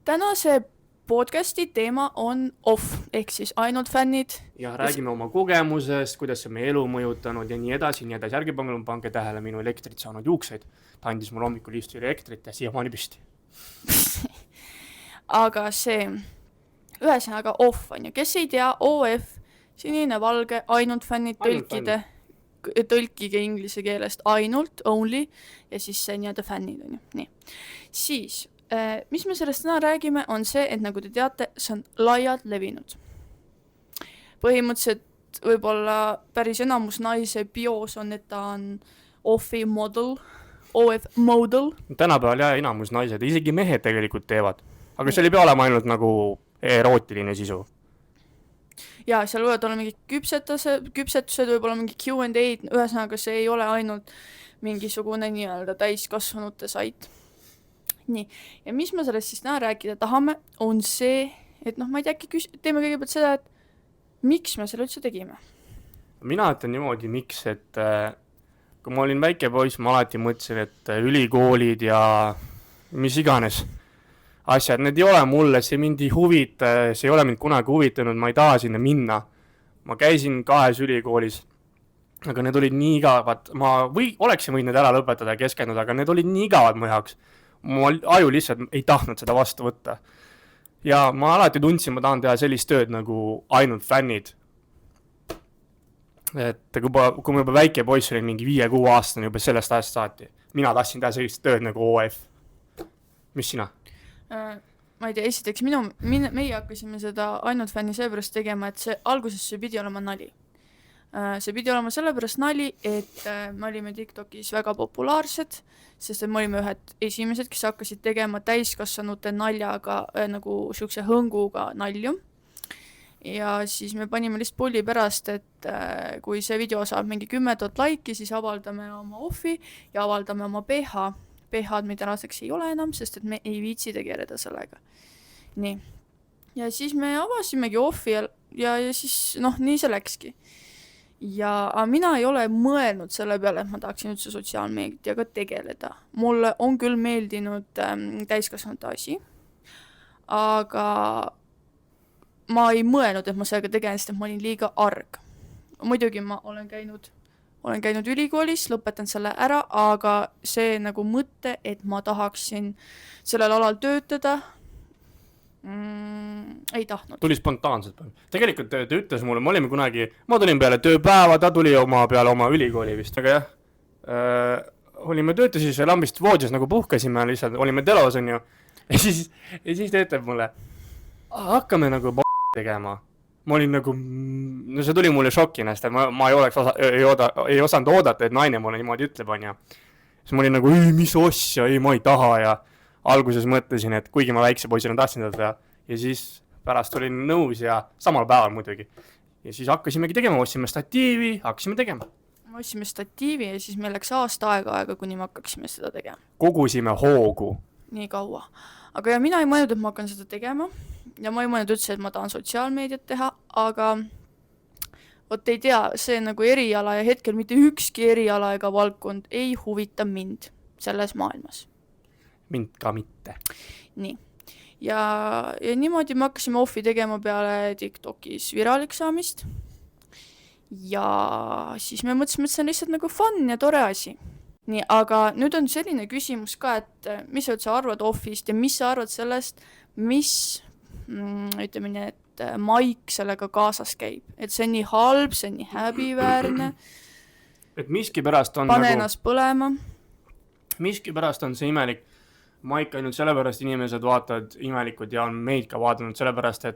tänase podcasti teema on off, ehk siis ainult fännid. Ja räägime oma kogemusest, kuidas see meie elu mõjutanud ja nii edasi. Ärge pange tähele minu elektrit saanud juukseid. Ta andis mul hommikul istu elektrit ja siiamaani püsti. Aga see, ühesõnaga off on ju, kes ei tea, OF, sinine, valge, ainult fännid, tõlkige inglise keelest ainult, only, ja siis see nii-öelda fännid on ju, nii. Siis, mis me sellest täna räägime, on see, et nagu te teate, see on laialt levinud. Põhimõtteliselt võib-olla päris enamus naise bios on, et ta on OF-i model, OF model. Tänapäeval jah, enamus naised, isegi mehed tegelikult teevad. Aga seal ei pea olema ainult nagu erootiline sisu. Ja seal võivad olla mingi küpsetused, võib-olla mingi Q&A, ühesõnaga see ei ole ainult mingisugune nii-öelda täiskasvanute sait. Nii, ja mis me sellest siis täna rääkida tahame, on see, et ma ei tea, teeme kõigepealt seda, et miks me selle üldse tegime? Mina ütlen niimoodi, miks, et kui ma olin väike poiss, ma alati mõtlesin, et ülikoolid ja mis iganes asjad, need ei ole mulle, see mind ei huvita, see ei ole mind kunagi huvitanud, ma ei taha sinna minna. Ma käisin 2 ülikoolis, aga need olid nii igavad, ma oleksin võinud need ära lõpetada ja keskenduda, aga need olid nii igavad mu jaoks. Mu aju lihtsalt ei tahtnud seda vastu võtta. Ja ma alati tundsin, ma tahan teha sellist tööd nagu ainult fännid. Et kui ma juba väike poiss olin mingi 5-6 aastane juba sellest ajast saati, mina tahtsin teha sellist tööd nagu OF. Mis sina? Ma ei tea, esiteks meie hakkasime seda ainult fänni seepärast tegema, et see alguses see pidi olema nali. See pidi olema sellepärast nali, et me olime TikTokis väga populaarsed, sest me olime ühed esimesed, kes hakkasid tegema täiskasvanute naljaga nagu siukse hõnguga nalju. Ja siis me panime lihtsalt pulli pärast, et kui see video saab mingi 10 000 laiki, siis avaldame oma offi ja avaldame oma PH. PH-d me tänaseks ei ole enam, sest et me ei viitsi tegeleda sellega. Nii. Ja siis me avasimegi offi ja siis nii see läkski. Ja mina ei ole mõelnud selle peale, et ma tahaksin üldse sotsiaalmeediaga tegeleda. Mulle on küll meeldinud täiskasvanute asi, aga ma ei mõelnud, et ma sellega tegelen, sest et ma olin liiga arg. Muidugi ma olen käinud ülikoolis, lõpetan selle ära, aga see nagu mõte, et ma tahaksin sellel alal töötada, ei tahtnud. Tuli spontaanselt. Tegelikult ta ütles mulle, ma tulin peale tööpäeva, ta tuli peale oma ülikooli vist, aga jah, töötasin seal lambist voodis nagu puhkasime, lihtsalt olime telos, on ju, ja siis ta ütleb mulle, hakkame nagu tegema. Ma olin nagu, see tuli mulle šokina, sest ma ei osanud oodata, et naine mulle niimoodi ütleb, on ju. Siis ma olin nagu, mis osja, ma ei taha ja alguses mõtlesin, et kuigi ma väikse poisina tahtsin seda ja siis pärast olin nõus ja samal päeval muidugi. Ja siis hakkasimegi tegema, ostsime statiivi, hakkasime tegema. Me ostsime statiivi ja siis meil läks aasta aega, kuni me hakkaksime seda tegema. Kogusime hoogu. Nii kaua. Aga ja mina ei mõelnud, et ma hakkan seda tegema ja ma ei mõelnud üldse, et ma tahan sotsiaalmeediat teha, aga vot ei tea, see nagu eriala ja hetkel mitte ükski eriala ega valdkond ei huvita mind selles maailmas. Mind ka mitte. Nii. Ja niimoodi me hakkasime offi tegema peale TikTokis viraliks saamist. Ja siis me mõtlesime, et see on lihtsalt nagu fun ja tore asi. Nii, aga nüüd on selline küsimus ka, et mis sa üldse arvad offist ja mis sa arvad sellest, mis, ütleme nii, et Maik sellega kaasas käib. Et see on nii halb, see on nii häbiväärne. Et miskipärast on pane ennast põlema. Miskipärast on see imelik. Maik ainult sellepärast inimesed vaatavad imelikud ja on meid ka vaadanud sellepärast,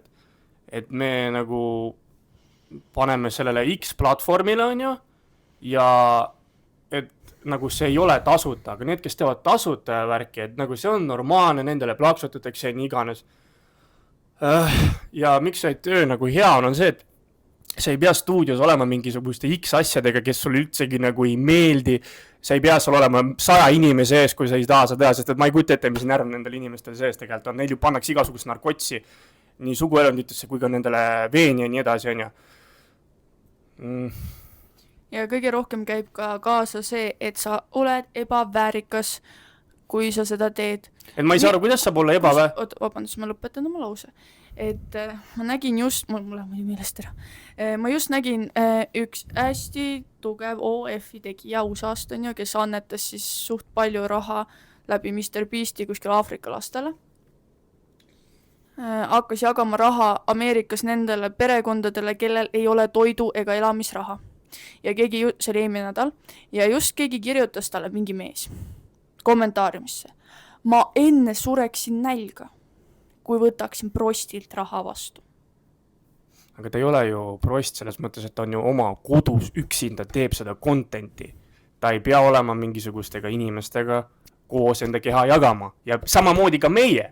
et me nagu paneme sellele X platvormile, on ju, ja et nagu see ei ole tasuta, aga need, kes teevad tasuta värki, et nagu see on normaalne, nendele plaksutatakse nii iganes. Ja miks see töö nagu hea on see, et sa ei pea stuudios olema mingisuguste X asjadega, kes sul üldsegi nagu ei meeldi, sa ei pea seal olema 100 inimese ees, kui sa ei taha seda teha, sest et ma ei kujuta ette, mis närv nendel inimestel sees tegelikult on, neil ju pannakse igasugust narkotsi, nii suguelunditesse kui ka nendele veeni ja nii edasi, on ju. Ja kõige rohkem käib ka kaasa see, et sa oled ebaväärikas kui sa seda teed. et ma ei saa aru, kuidas saab olla Vabandust, ma lõpetan oma lause. Et ma nägin just, mul läheb meelest ära, ma just nägin üks hästi tugev OF-i tegija USA-st on ju, kes annetas siis suht palju raha läbi Mr. Beasti kuskil Aafrika lastele. Hakkas jagama raha Ameerikas nendele perekondadele, kellel ei ole toidu ega elamisraha. Ja see oli eelmine nädal, ja just keegi kirjutas talle mingi mees kommentaariumisse. Ma enne sureksin nälga, kui võtaksin prostilt raha vastu. Aga ta ei ole ju prost selles mõttes, et ta on ju oma kodus üksinda teeb seda contenti. Ta ei pea olema mingisugustega inimestega koos enda keha jagama. Ja samamoodi ka meie.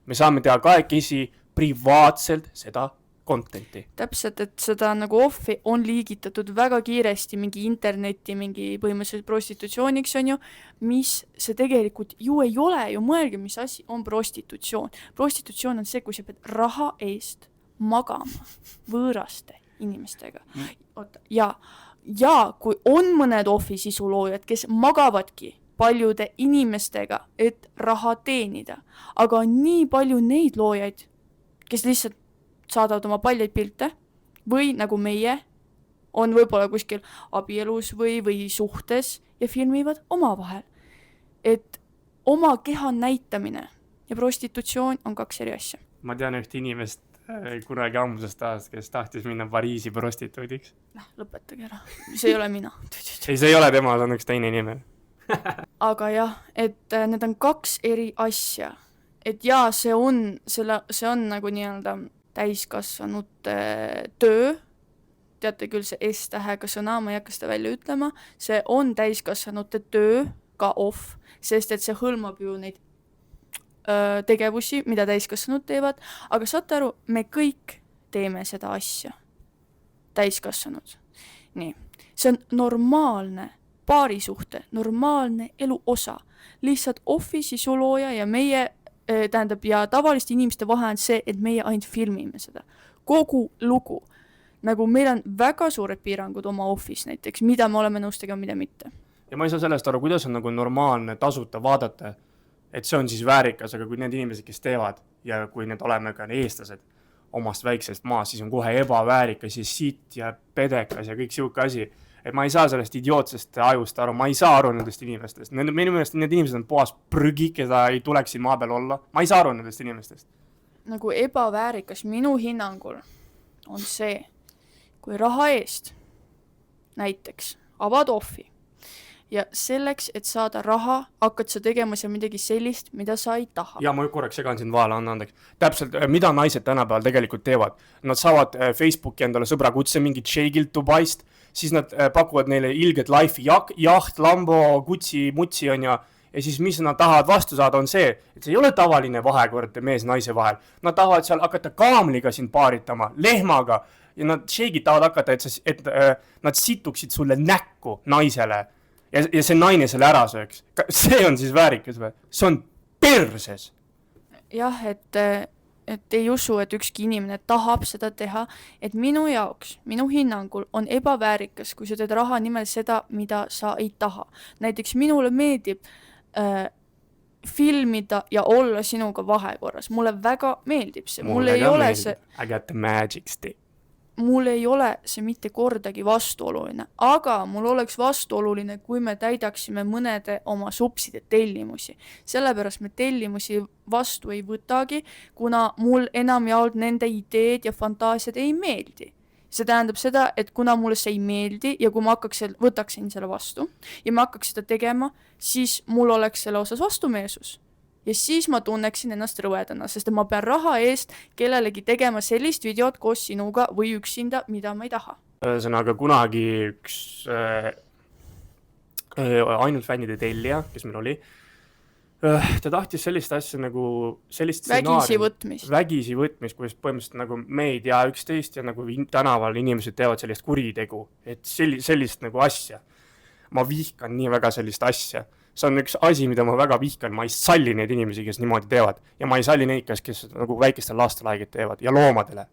Me saame teha kahekesi privaatselt seda contenti. Täpselt, et seda nagu offi on liigitatud väga kiiresti mingi interneti, mingi põhimõtteliselt prostitutsiooniks on ju, mis see tegelikult ju ei ole ju, mõelge, mis asi on prostitutsioon. Prostitutsioon on see, kui sa pead raha eest magama võõraste inimestega. Ja kui on mõned offi sisuloojad, kes magavadki paljude inimestega, et raha teenida, aga on nii palju neid loojaid, kes lihtsalt saadavad oma paljaid pilte või nagu meie on võib-olla kuskil abielus või suhtes ja filmivad omavahel. Et oma keha näitamine ja prostitutsioon on kaks eri asja. Ma tean üht inimest kunagi ammusest ajast, kes tahtis minna Pariisi prostituudiks. Lõpetage ära, see ei ole mina. Ei, see ei ole tema, see on üks teine inimene. Aga jah, et need on kaks eri asja. Et jaa, see on nagu nii-öelda täiskasvanute töö, teate küll see S-tähega sõna, ma ei hakka seda välja ütlema, see on täiskasvanute töö, ka off, sest et see hõlmab ju neid tegevusi, mida täiskasvanud teevad, aga saate aru, me kõik teeme seda asja, täiskasvanud. Nii, see on normaalne paarisuhte, normaalne elu osa, lihtsalt offi sisulooja ja meie tähendab, ja tavaliste inimeste vahe on see, et meie ainult filmime seda. Kogu lugu. Nagu meil on väga suured piirangud oma office näiteks, mida me oleme nõus tegema, mida mitte. Ja ma ei saa sellest aru, kuidas on nagu normaalne tasuta vaadata, et see on siis väärikas, aga kui need inimesed, kes teevad ja kui need oleme ka eestlased omast väiksest maast, siis on kohe ebaväärikas ja sitt ja pedekas ja kõik siuke asi. Et ma ei saa sellest idiootsest ajust aru, ma ei saa aru nendest inimestest. Minu meelest need inimesed on puhas prügi, keda ei tuleks siin maa peal olla. Ma ei saa aru nendest inimestest. Nagu ebaväärikas minu hinnangul on see, kui raha eest näiteks avad offi ja selleks, et saada raha, hakkad sa tegema seal midagi sellist, mida sa ei taha. Ja ma korraks segan sind vahele, anna andeks. Täpselt, mida naised tänapäeval tegelikult teevad? Nad saavad Facebooki endale sõbra kutse mingit Sheigilt Dubaist, siis nad pakuvad neile ilged life'i, jaht, Lambo, Gucci, Mutsi on ja siis mis nad tahavad vastu saada on see, et see ei ole tavaline vahekord mees-naise vahel. Nad tahavad seal hakata kaamliga sind paaritama, lehmaga ja nad Sheigid tahavad hakata, et nad situksid sulle näkku naisele ja see naine selle ära sööks. See on siis väärikas või? See on perses. Jah, et ei usu, et ükski inimene tahab seda teha, et minu jaoks, minu hinnangul on ebaväärikas, kui sa teed raha nimel seda, mida sa ei taha. Näiteks minule meeldib filmida ja olla sinuga vahekorras. Mulle väga meeldib see. Mulle ei ole see... I got the magic stick. Mul ei ole see mitte kordagi vastuoluline, aga mul oleks vastuoluline, kui me täidaksime mõnede oma supside tellimusi. Sellepärast me tellimusi vastu ei võtagi, kuna mul enam jaolt nende ideed ja fantaasiad ei meeldi. See tähendab seda, et kuna mulle see ei meeldi ja kui ma võtaksin selle vastu ja ma hakkaks seda tegema, siis mul oleks selle osas vastumeelsus. Ja siis ma tunneksin ennast rõvedana, sest ma pean raha eest kellelegi tegema sellist videot koos sinuga või üksinda, mida ma ei taha. Ühesõnaga kunagi üks ainult fännide tellija, kes meil oli, ta tahtis sellist asja nagu sellist vägisi võtmist, kus põhimõtteliselt nagu meid ja üksteist ja nagu tänaval inimesed teevad sellist kuritegu, et sellist nagu asja. Ma vihkan nii väga sellist asja. See on üks asi, mida ma väga vihkan, ma ei salli neid inimesi, kes niimoodi teevad ja ma ei salli neid, kes nagu väikestel lastel haiget teevad ja loomadele.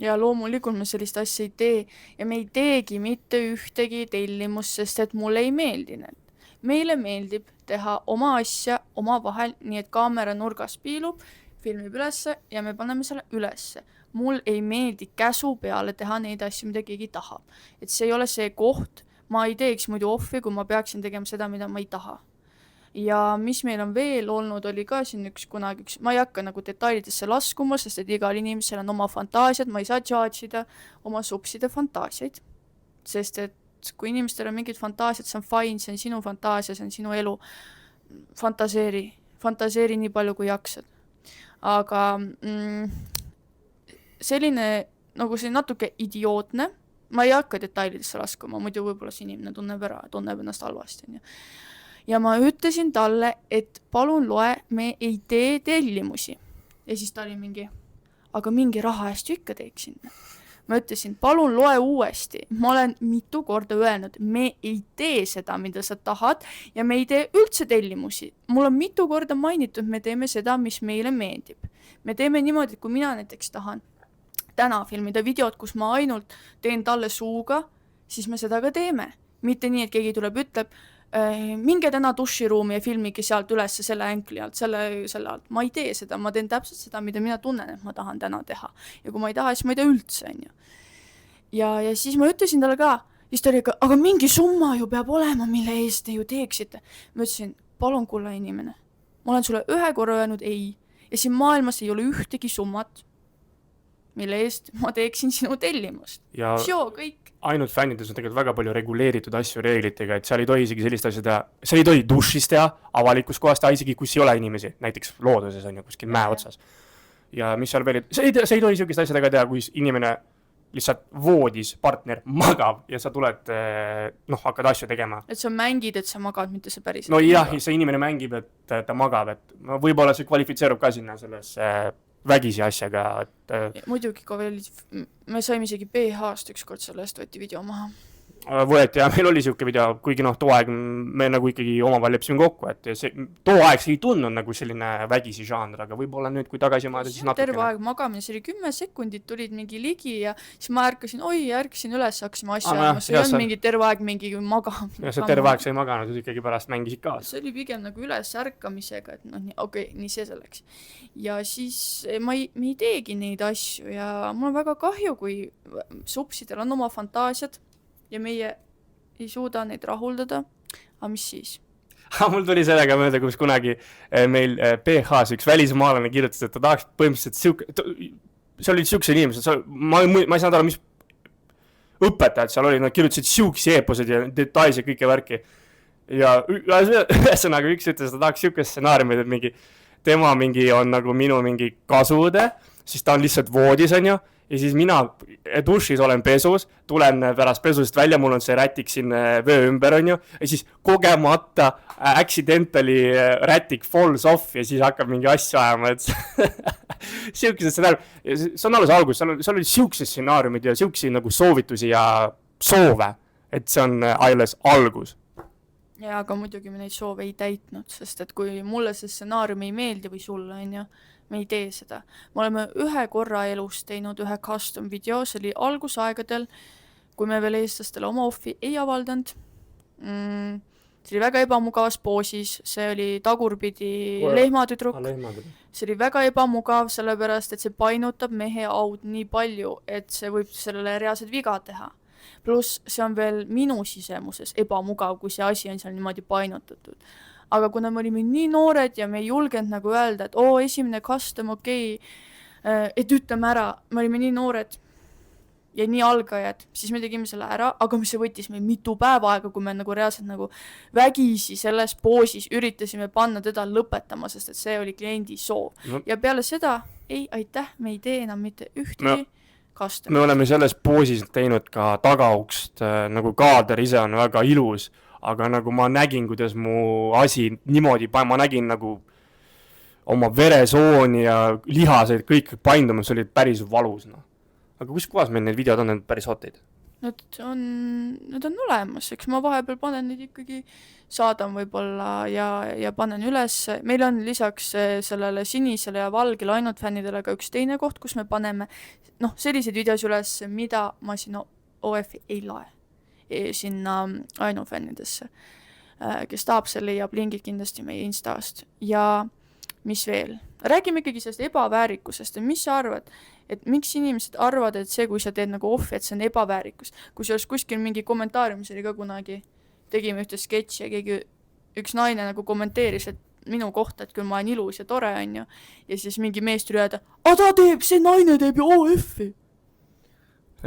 Ja loomulikult me sellist asja ei tee ja me ei teegi mitte ühtegi tellimus, sest et mulle ei meeldi need. meile meeldib teha oma asja oma vahel, nii et kaamera nurgas piilub, filmib ülesse ja me paneme selle ülesse. Mul ei meeldi käsu peale teha neid asju, mida keegi tahab. Et see ei ole see koht, ma ei teeks muidu ohvi, kui ma peaksin tegema seda, mida ma ei taha. Ja mis meil on veel olnud, oli ka siin kunagi üks, ma ei hakka nagu detailidesse laskuma, sest et igal inimesel on oma fantaasiad, ma ei saa judge'ida oma supside fantaasiaid, sest et kui inimestel on mingid fantaasiad, see on fine, see on sinu fantaasia, see on sinu elu, fantaseeri nii palju, kui jaksad. Aga selline, nagu see natuke idiootne, ma ei hakka detailidesse laskuma, muidu võib-olla see inimene tunneb ennast halvasti. Ja ma ütlesin talle, et palun loe, me ei tee tellimusi. Ja siis ta oli mingi, aga mingi raha eest ju ikka teeksin. Ma ütlesin, palun loe uuesti. Ma olen mitu korda öelnud, me ei tee seda, mida sa tahad, ja me ei tee üldse tellimusi. Mul on mitu korda mainitud, me teeme seda, mis meile meeldib. Me teeme niimoodi, et kui mina näiteks tahan täna filmida videot, kus ma ainult teen talle suuga, siis me seda ka teeme. Mitte nii, et keegi tuleb, ütleb, minge täna duširuumi ja filmige sealt üles selle änkli alt, selle alt. Ma ei tee seda, ma teen täpselt seda, mida mina tunnen, et ma tahan täna teha. Ja kui ma ei taha, siis ma ei tea üldse. Ja siis ma ütlesin talle ka, siis ta oli ka, aga mingi summa ju peab olema, mille eest te ju teeksite. Ma ütlesin, palun kulla inimene. Ma olen sulle ühe korra öelnud ei. Ja siin maailmas ei ole ühtegi summat, mille eest ma teeksin sinu tellimust. Ja kõik. Ainult fännides on tegelikult väga palju reguleeritud asju reeglitega, et seal ei tohi isegi sellist asja teha, seal ei tohi dušis teha, avalikus kohas teha, isegi kus ei ole inimesi, näiteks looduses on ju kuskil mäe otsas. Ja mis seal veel, see ei tohi sellist asjadega teha, kui inimene lihtsalt voodis partner magab ja sa tuled, hakkad asju tegema. Et sa mängid, et sa magad, mitte sa päris. No jah, see inimene mängib, et ta magab, et võib-olla see kvalifitseerub ka sinna selles vägisi asjaga, et muidugi ka veel, me saime isegi PH-st ükskord sellest võeti video maha. Võeti ja meil oli siuke video, kuigi too aeg me nagu ikkagi omavahel lepsime kokku, et too aeg see ei tundnud nagu selline vägisi žanr, aga võib-olla nüüd, kui tagasi maada, siis natukene. Terve aeg magamine, see oli 10 sekundit, tulid mingi ligi ja siis ma ärkasin üles, hakkasime asja ajama, see on mingi terve aeg mingi magamine. Ja see terve aeg sai maganud, ikkagi pärast mängisid ka. See oli pigem nagu üles ärkamisega, et nii see selleks. Ja siis me ei teegi neid asju ja mul on väga kahju, kui supsidel on oma fantaasiad ja meie ei suuda neid rahuldada, aga mis siis? Mul tuli sellega mööda, kus kunagi meil PH-s üks välismaalane kirjutas, et ta tahaks põhimõtteliselt seal olid siukse inimesed, ma ei saanud aru, mis õpetajad seal olid, nad kirjutasid siuksi eeposed ja detailse kõike värki. Ja ühesõnaga üks ütles, et ta tahaks siukest stsenaariumid, et mingi tema on nagu minu mingi kasude, siis ta on lihtsalt voodis, on ju. Ja siis mina dušis olen pesus, tulen pärast pesusest välja, mul on see rätik siin vöö ümber, on ju, ja siis kogemata accidentally rätik falls off ja siis hakkab mingi asja ajama, et siukesed stsenaariumid, see on alles algus, seal oli siuksed stsenaariumid ja siuksi nagu soovitusi ja soove, et see on alles algus. Ja aga muidugi me neid soove ei täitnud, sest et kui mulle see stsenaarium ei meeldi või sulle, on ju, me ei tee seda. Me oleme ühe korra elus teinud ühe custom video, see oli algusaegadel, kui me veel eestlastele oma offi ei avaldanud. See oli väga ebamugavas poosis, see oli tagurpidi lehmatüdruk. See oli väga ebamugav, sellepärast, et see painutab mehe aud nii palju, et see võib sellele reaalselt viga teha. Plus see on veel minu sisemuses ebamugav, kui see asi on seal niimoodi painutatud. Aga kuna me olime nii noored ja me ei julgenud nagu öelda, et esimene custom, et ütleme ära, me olime nii noored ja nii algajad, siis me tegime selle ära, aga see võttis meil mitu päeva aega, kui me nagu reaalselt nagu vägisi selles poosis üritasime panna teda lõpetama, sest et see oli kliendi soov. Ja peale seda, aitäh, me ei tee enam mitte ühtegi custom. Me oleme selles poosis teinud ka tagaukst, nagu kaader ise on väga ilus, aga nagu ma nägin, kuidas mu asi niimoodi, ma nägin nagu oma veresooni ja lihaseid kõik paindumas, see oli päris valus. Aga kus kohas meil need videod on, need päris hotid? Need on olemas, eks ma vahepeal panen neid ikkagi, saadan võib-olla ja panen üles. Meil on lisaks sellele sinisele ja valgele ainult fännidele ka üks teine koht, kus me paneme selliseid videos üles, mida ma sinna OF ei lae sinna ainufännidesse. kes tahab, see leiab lingid kindlasti meie Instast. Ja mis veel? Räägime ikkagi sellest ebaväärikusest ja mis sa arvad, et miks inimesed arvavad, et see, kui sa teed nagu ohvi, et see on ebaväärikus. Kui see oleks kuskil mingi kommentaariumis oli ka kunagi, tegime ühte sketši ja keegi üks naine nagu kommenteeris, et minu kohta, et küll ma olen ilus ja tore, on ju. Ja siis mingi mees tuli öelda, ta teeb, see naine teeb ju OF-i.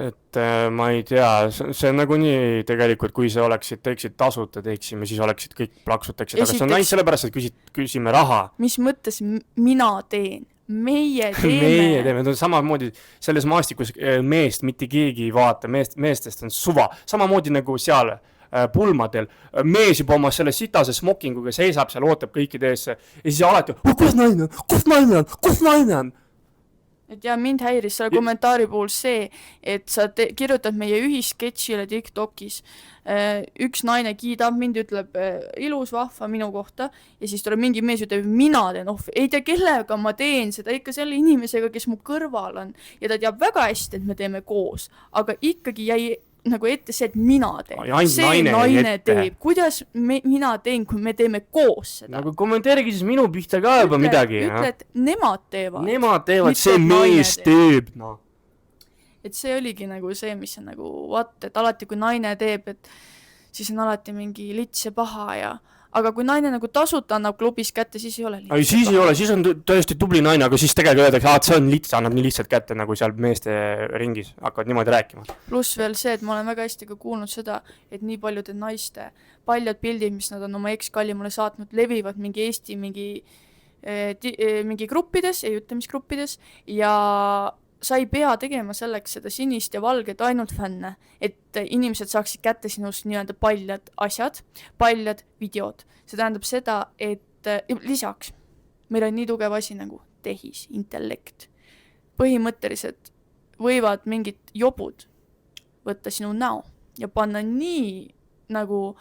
Et ma ei tea, see on nagunii tegelikult, kui see teeksid tasuta, teeksime, siis oleksid kõik plaksuteksid, aga see on ainult sellepärast, et küsime raha. Mis mõttes mina teen? Meie teeme, samamoodi selles maastikus meest mitte keegi ei vaata, meestest on suva, samamoodi nagu seal pulmadel, mees juba oma selle sitase smokinguga seisab seal, ootab kõikide ees ja siis alati, kus naine on? Et ja mind häiris selle kommentaari puhul see, et sa kirjutad meie ühisketšile TikTokis, üks naine kiidab mind, ütleb ilus vahva minu kohta ja siis tuleb mingi mees ütleb, mina teen ohvi, ei tea kellega ma teen seda, ikka selle inimesega, kes mu kõrval on ja ta teab väga hästi, et me teeme koos, aga ikkagi jäi nagu ette see, et mina teen. See naine teeb. Kuidas mina teen, kui me teeme koos seda? Nagu kommenteerigi siis minu pihta ka juba midagi. Ütle, et nemad teevad. Nemad teevad, see mees teeb. No. Et see oligi nagu see, mis on nagu et alati kui naine teeb, et siis on alati mingi lits ja paha ja aga kui naine nagu tasuta annab klubis kätte, siis ei ole lits. Ei, siis ei ole, siis on tõesti tubli naine, aga siis tegelikult öeldakse, et see on lits, annab nii lihtsalt kätte, nagu seal meeste ringis hakkavad niimoodi rääkima. Pluss veel see, et ma olen väga hästi ka kuulnud seda, et nii paljude naiste, paljud pildid, mis nad on oma ex-kallimale saatnud, levivad mingi Eesti mingi gruppides, ei ütle mis gruppides, ja sa ei pea tegema selleks seda sinist ja valget ainult fänne, et inimesed saaksid kätte sinust nii-öelda paljad asjad, paljad videod. See tähendab seda, et lisaks meil on nii tugev asi nagu tehisintellekt. Põhimõtteliselt võivad mingid jobud võtta sinu näo ja panna nii nagu,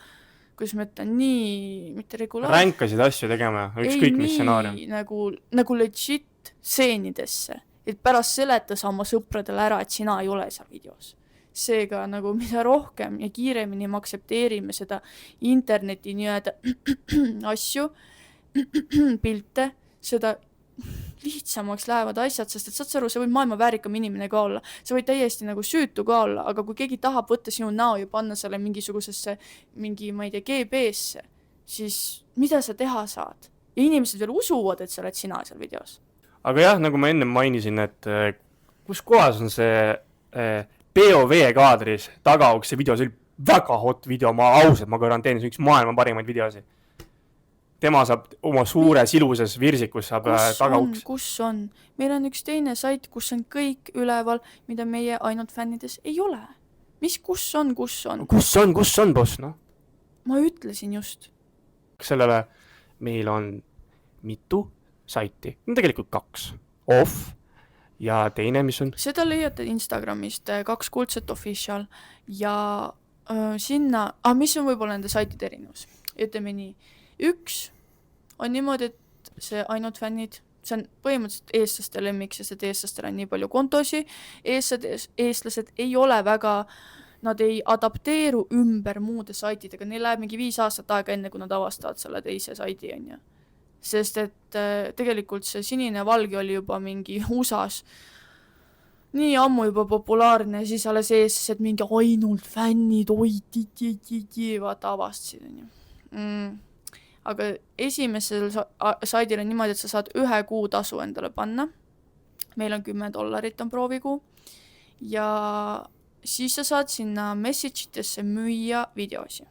kuidas ma ütlen, nii, mitte regulaarselt. Ränkasid asju tegema, ükskõik mis stsenaarium. Nagu legit seenidesse. Et pärast seleta sa oma sõpradele ära, et sina ei ole seal videos. Seega nagu mida rohkem ja kiiremini me aktsepteerime seda interneti nii-öelda asju, pilte, seda lihtsamaks lähevad asjad, sest et saad sa aru, sa võid maailma väärikam inimene ka olla, sa võid täiesti nagu süütu ka olla, aga kui keegi tahab võtta sinu näo ja panna selle mingisugusesse, ma ei tea, GB-sse, siis mida sa teha saad? Ja inimesed veel usuvad, et sa oled sina seal videos. Aga jah, nagu ma enne mainisin, et kus kohas on see POV kaadris tagaukse video, see oli väga hot video, ma garanteen, see üks maailma parimaid videosi. Tema saab oma suures iluses virsikus saab tagauks. Kus on? Meil on üks teine sait, kus on kõik üleval, mida meie ainult fännides ei ole. Mis kus on? Kus on, boss, noh? Ma ütlesin just. Sellele meil on mitu saiti, no tegelikult 2, off ja teine, mis on? Seda leiate Instagramist 2 kuldset official ja sinna, mis on võib-olla nende saitide erinevus? Ütleme nii, üks on niimoodi, et see ainult fännid, see on põhimõtteliselt eestlaste lemmik, sest et eestlastel on nii palju kontosi, eestlased ei ole väga, nad ei adapteeru ümber muude saitidega, neil läheb mingi 5 aastat aega enne, kui nad avastavad selle teise saidi, on ju. Sest et tegelikult see sinine valge oli juba mingi USAs nii ammu juba populaarne ja siis alles eestlased mingi ainult fännid, vaata avastasid. Aga esimesel saidil on niimoodi, et sa saad 1 kuu tasu endale panna. Meil on $10 on proovikuu ja siis sa saad sinna message itesse müüa videosi.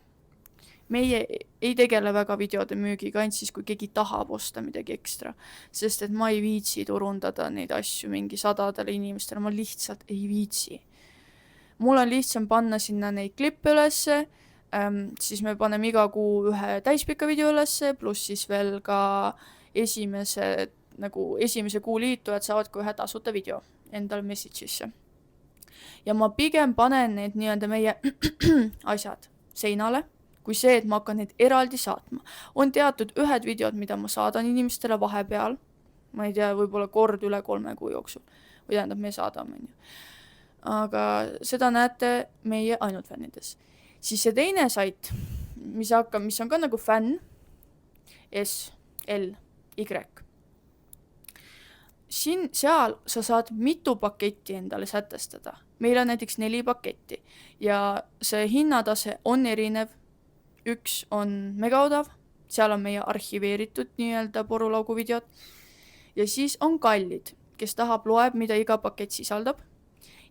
Meie ei tegele väga videode müügiga, ainult siis, kui keegi tahab osta midagi ekstra, sest et ma ei viitsi turundada neid asju mingi 100 inimestele, ma lihtsalt ei viitsi. Mul on lihtsam panna sinna neid klippe ülesse, siis me paneme iga kuu 1 täispika video ülesse, pluss siis veel ka esimese kuu liitujad saavad ka 1 tasuta video endal message'isse. Ja ma pigem panen need nii-öelda meie asjad seinale, kui see, et ma hakkan neid eraldi saatma. On teatud 1 videod, mida ma saadan inimestele vahepeal, ma ei tea, võib-olla kord üle 3 kuu jooksul, või tähendab, me saadame. Aga seda näete meie ainult fännides. Siis see teine sait, mis on ka nagu fänn, S, L, Y. Seal sa saad mitu paketti endale sätestada. Meil on näiteks 4 paketti ja see hinnatase on erinev. Üks on megaodav, seal on meie arhiveeritud nii-öelda porulaugu videod ja siis on kallid, kes tahab, loeb, mida iga pakett sisaldab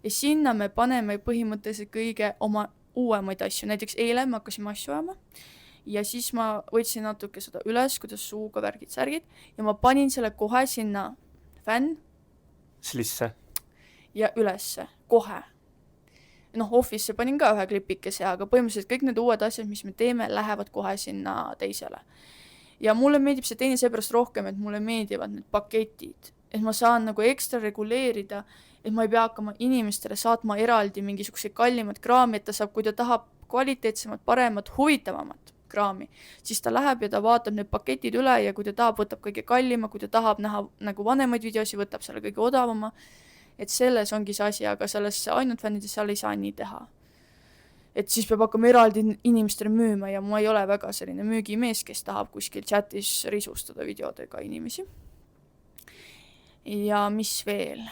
ja sinna me paneme põhimõtteliselt kõige oma uuemaid asju. Näiteks eile me hakkasime asju ajama ja siis ma võtsin natuke seda üles, kuidas suuga värgid, särgid ja ma panin selle kohe sinna fänn Slisse. ja ülesse, kohe. Office'e panin ka ühe klipikese, aga põhimõtteliselt kõik need uued asjad, mis me teeme, lähevad kohe sinna teisele. Ja mulle meeldib see teine seepärast rohkem, et mulle meeldivad need paketid, et ma saan nagu ekstra reguleerida, et ma ei pea hakkama inimestele saatma eraldi mingisuguse kallimat kraami, et ta saab, kui ta tahab kvaliteetsemat, paremat, huvitavamat kraami, siis ta läheb ja ta vaatab need paketid üle ja kui ta tahab, võtab kõige kallima, kui ta tahab näha nagu vanemaid videosi, võtab selle kõige odavama. Et selles ongi see asi, aga selles ainult fännides seal ei saa nii teha. Et siis peab hakkama eraldi inimestele müüma ja ma ei ole väga selline müügimees, kes tahab kuskil chatis risustada videodega inimesi. Ja mis veel?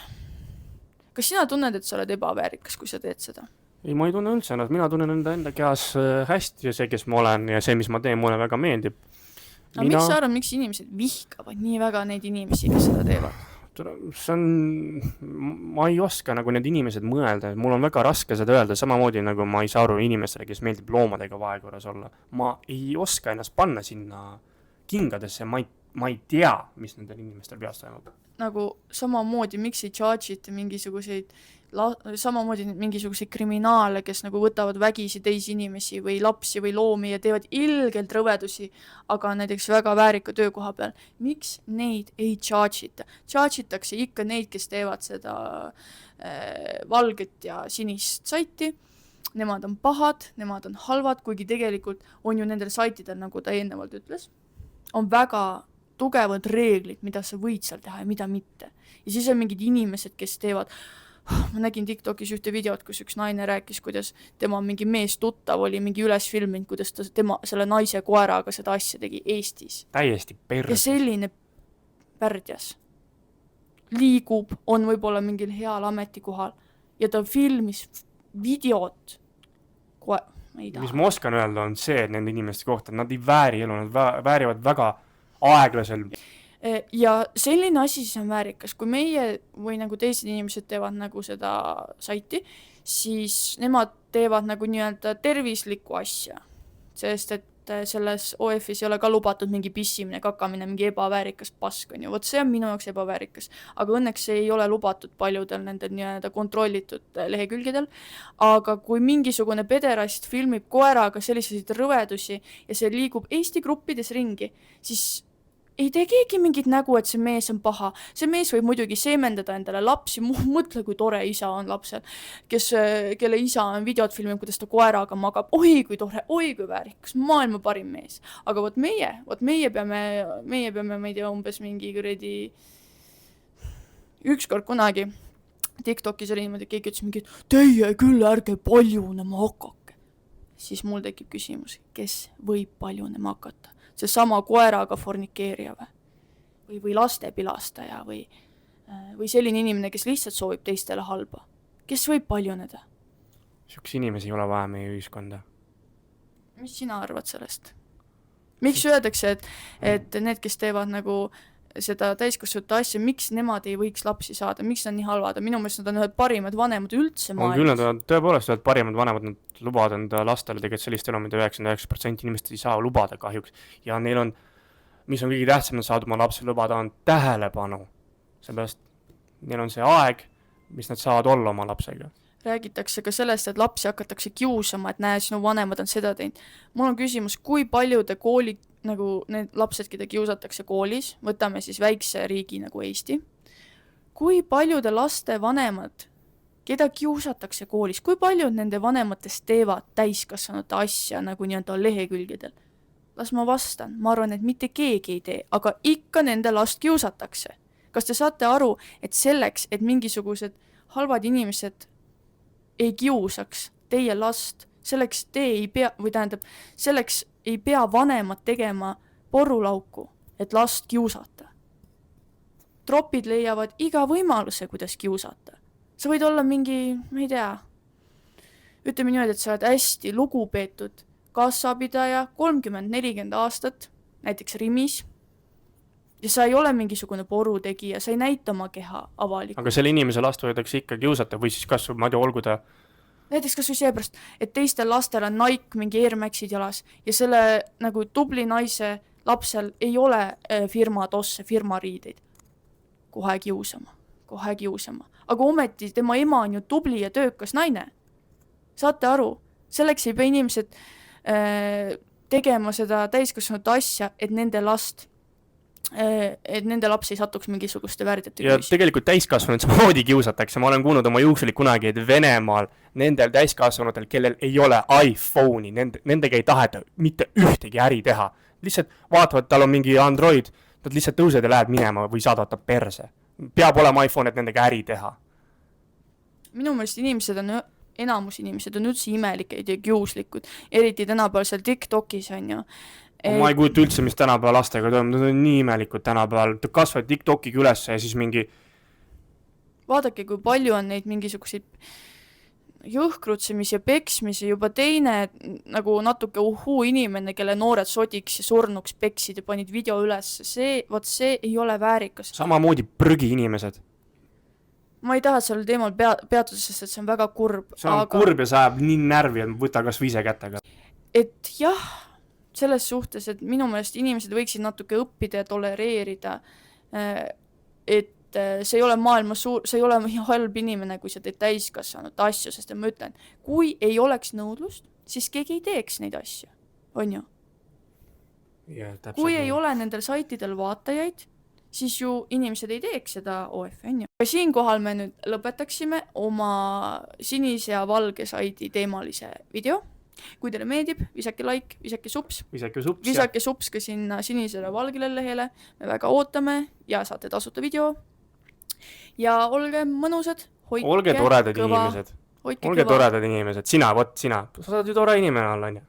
Kas sina tunned, et sa oled ebaväärikas, kui sa teed seda? Ei, ma ei tunne üldse ennast, mina tunnen enda kehas hästi ja see, kes ma olen ja see, mis ma teen, mulle väga meeldib. Aga miks sa arvad, miks inimesed vihkavad nii väga neid inimesi, kes seda teevad? See on, ma ei oska nagu need inimesed mõelda, mul on väga raske seda öelda, samamoodi nagu ma ei saa aru inimestele, kes meeldib loomadega vahekorras olla. Ma ei oska ennast panna sinna kingadesse, ma ei tea, mis nendel inimestel peast toimub. Nagu samamoodi, miks ei charge'ita mingisuguseid kriminaale, kes nagu võtavad vägisi teisi inimesi või lapsi või loomi ja teevad ilgelt rõvedusi, aga näiteks väga väärika töökoha peal. Miks neid ei charge'ita? Charge'itakse ikka neid, kes teevad seda valget ja sinist saiti. Nemad on pahad, nemad on halvad, kuigi tegelikult on ju nendel saitidel, nagu ta eelnevalt ütles, on väga tugevad reeglid, mida sa võid seal teha ja mida mitte. Ja siis on mingid inimesed, kes teevad, ma nägin TikTokis ühte videot, kus üks naine rääkis, kuidas tema mingi mees tuttav oli mingi üles filminud, kuidas ta selle naise koeraga seda asja tegi Eestis. Täiesti perse. Ja selline pärdjas liigub, on võib-olla mingil heal ametikohal ja ta filmis videot. Mis ma oskan öelda on see, et nende inimeste kohta, nad ei vääri elu, nad väärivad väga aeglasel. Ja selline asi siis on väärikas, kui meie või nagu teised inimesed teevad nagu seda saiti, siis nemad teevad nagu nii-öelda tervislikku asja, sest et selles OF-is ei ole ka lubatud mingi pissimine, kakamine, mingi ebaväärikas pask on ju, vot see on minu jaoks ebaväärikas, aga õnneks see ei ole lubatud paljudel nendel nii-öelda kontrollitud lehekülgedel, aga kui mingisugune pederast filmib koeraga selliseid rõvedusi ja see liigub Eesti gruppides ringi, siis ei tee keegi mingit nägu, et see mees on paha. See mees võib muidugi seemendada endale lapsi, mõtle, kui tore isa on lapsel, kelle isa on videot filmib, kuidas ta koeraga magab. Oi, kui tore, oi, kui väärikas, maailma parim mees. Aga meie peame, ma ei tea, umbes mingi kuradi ükskord kunagi TikTokis oli niimoodi, keegi ütles mingi, teie küll ärge paljunema hakake. Siis mul tekib küsimus, kes võib paljunema hakata? See sama koeraga fornikeerija või laste pilastaja või selline inimene, kes lihtsalt soovib teistele halba. Kes võib paljuneda? Üks inimesi ei ole vaja meie ühiskonda. Mis sina arvad sellest? Miks öeldakse, et need, kes teevad nagu seda täiskasvata asja, miks nemad ei võiks lapsi saada, miks nad nii halvad? Minu meelest nad on ühed parimad vanemad üldse maailmas. Küll nad on tõepoolest ühed parimad vanemad, nad lubavad enda lastele tegelikult sellist elu, mida 99% inimesed ei saa lubada kahjuks. Ja neil on, mis on kõige tähtsam, nad saavad oma lapsi lubada, on tähelepanu. Seepärast neil on see aeg, mis nad saavad olla oma lapsega. Räägitakse ka sellest, et lapsi hakatakse kiusama, et näe, sinu vanemad on seda teinud. Mul on küsimus, kui paljude kooli nagu need lapsed, keda kiusatakse koolis, võtame siis väikse riigi nagu Eesti, kui paljude laste vanemad, keda kiusatakse koolis, kui paljud nende vanematest teevad täiskasvanute asja nagu nii-öelda lehekülgedel? Las ma vastan, ma arvan, et mitte keegi ei tee, aga ikka nende last kiusatakse. Kas te saate aru, et selleks, et mingisugused halvad inimesed ei kiusaks teie last, selleks selleks ei pea vanemad tegema porulauku, et last kiusata. Tropid leiavad iga võimaluse, kuidas kiusata. Sa võid olla mingi, ma ei tea, ütleme niimoodi, et sa oled hästi lugupeetud kassapidaja, 30-40 aastat, näiteks Rimis, ja sa ei ole mingisugune porutegija, sa ei näita oma keha avalikult. aga selle inimese last võidakse ikka kiusata või siis kas, ma ei tea, olgu ta Näiteks kas või seepärast, et teistel lastel on Nike mingi Air Maxid jalas ja selle nagu tubli naise lapsel ei ole firma tosse, firma riideid. Kohe kiusama. Aga ometi tema ema on ju tubli ja töökas naine. Saate aru, selleks ei pea inimesed tegema seda täiskasvanud asja, et nende laps ei satuks mingisuguste väärtete ja küüsi. tegelikult täiskasvanud samamoodi kiusatakse, ma olen kuulnud oma juuksulik kunagi, et Venemaal nendel täiskasvanutel, kellel ei ole iPhone'i, nendega ei taheta mitte ühtegi äri teha. Lihtsalt vaatavad, tal on mingi Android, nad lihtsalt tõused ja lähevad minema või saadavad ta perse. Peab olema iPhone, et nendega äri teha. Minu meelest enamus inimesed on üldse imelikud ja kiuslikud, eriti tänapäeval seal TikTokis on ju. Ma ei kujuta üldse, mis tänapäeval lastega toimub, nad on nii imelikud tänapäeval, kasvavad TikTokiga üles ja siis mingi vaadake, kui palju on neid mingisuguseid jõhkrutsemisi ja peksmisi, juba teine nagu natuke inimene, kelle noored sodiks ja surnuks peksid ja panid video üles, see ei ole väärikas. samamoodi prügi inimesed. Ma ei taha sellel teemal peatuda, sest et see on väga kurb. See on kurb ja see ajab nii närvi, et võta kas või ise kätega. Et jah, selles suhtes, et minu meelest inimesed võiksid natuke õppida ja tolereerida, et see ei ole see ei ole halb inimene, kui sa teed täiskasvanud asju, sest ma ütlen, kui ei oleks nõudlust, siis keegi ei teeks neid asju, on ju? Kui ei ole nendel saitidel vaatajaid, siis ju inimesed ei teeks seda OF, on ju? Siinkohal me nüüd lõpetaksime oma sinise ja valge saidi teemalise video. Kui teile meeldib, visake like, visake sups ka sinna sinisele valgele lehele, me väga ootame ja saate tasuta video. Ja olge mõnusad, olge toredad inimesed, sina, sa saad ju tore inimene olla, on ju.